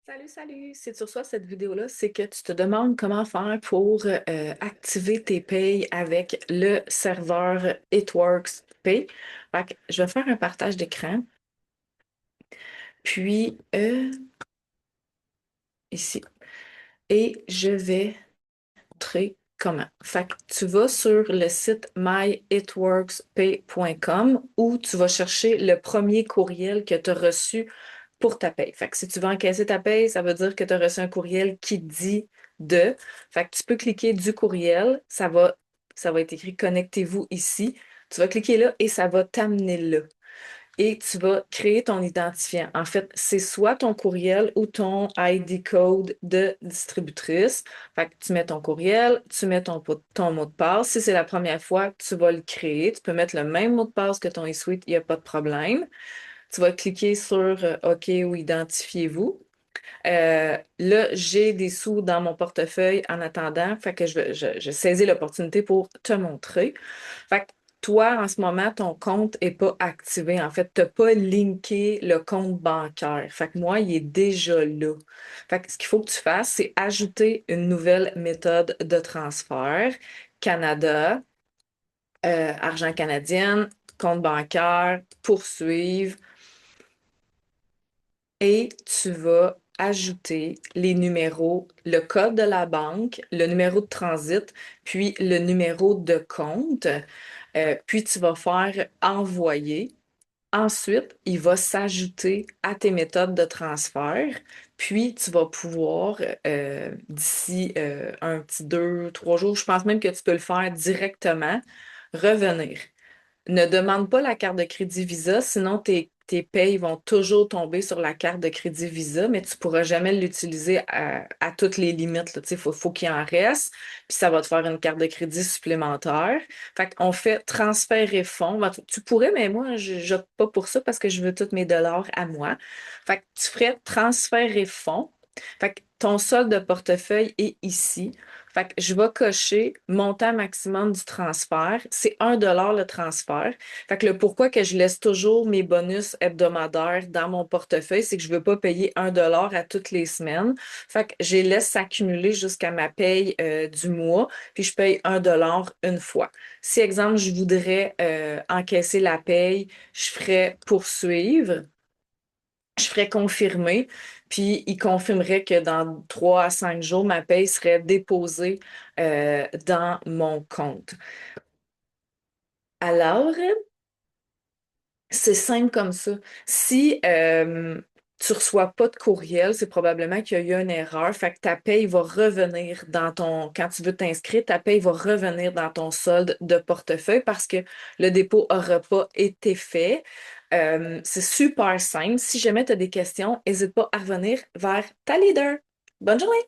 Salut, salut! Si tu reçois cette vidéo-là, c'est que tu te demandes comment faire pour activer tes payes avec le serveur It Pay. Fait que je vais faire un partage d'écran, puis ici, et je vais montrer comment. Fait que tu vas sur le site myitworkspay.com où tu vas chercher le premier courriel que tu as reçu pour ta paye. Fait que si tu veux encaisser ta paye, ça veut dire que tu as reçu un courriel qui dit de. Fait que tu peux cliquer du courriel, ça va être écrit connectez-vous ici. Tu vas cliquer là et ça va t'amener là. Et tu vas créer ton identifiant. En fait, c'est soit ton courriel ou ton ID code de distributrice. Fait que tu mets ton courriel, tu mets ton mot de passe. Si c'est la première fois que tu vas le créer, tu peux mettre le même mot de passe que ton eSuite, il n'y a pas de problème. Tu vas cliquer sur OK ou Identifiez-vous. Là, j'ai des sous dans mon portefeuille en attendant, fait que je saisis l'opportunité pour te montrer. Fait que toi, en ce moment, ton compte n'est pas activé. En fait, tu n'as pas linké le compte bancaire. Fait que moi, il est déjà là. Fait que ce qu'il faut que tu fasses, c'est ajouter une nouvelle méthode de transfert. Canada, argent canadien, compte bancaire, poursuivre. Et tu vas ajouter les numéros, le code de la banque, le numéro de transit, puis le numéro de compte. Puis tu vas faire envoyer. Ensuite, il va s'ajouter à tes méthodes de transfert. Puis tu vas pouvoir, d'ici un petit 2, 3 jours, je pense même que tu peux le faire directement, revenir. Ne demande pas la carte de crédit Visa, sinon tes payes vont toujours tomber sur la carte de crédit Visa, mais tu ne pourras jamais l'utiliser à toutes les limites, là. Tu sais, faut qu'il en reste, puis ça va te faire une carte de crédit supplémentaire. Fait qu'on fait transférer fonds. Ben, tu pourrais, mais moi, je n'opte pas pour ça parce que je veux tous mes dollars à moi. Fait que tu ferais transférer fonds. Fait que ton solde de portefeuille est ici. Fait que je vais cocher montant maximum du transfert. C'est 1 $ le transfert. Fait que le pourquoi que je laisse toujours mes bonus hebdomadaires dans mon portefeuille, c'est que je veux pas payer 1 $ à toutes les semaines. Fait que je les laisse s'accumuler jusqu'à ma paye du mois, puis je paye 1 $ une fois. Si, exemple, je voudrais encaisser la paye, je ferais poursuivre. Je ferais confirmer, puis il confirmerait que dans 3 à 5 jours, ma paye serait déposée dans mon compte. Alors, c'est simple comme ça. Si tu reçois pas de courriel, c'est probablement qu'il y a eu une erreur. Fait que ta paye va revenir dans quand tu veux t'inscrire, ta paye va revenir dans ton solde de portefeuille parce que le dépôt n'aura pas été fait. C'est super simple. Si jamais tu as des questions, n'hésite pas à revenir vers ta leader. Bonne journée!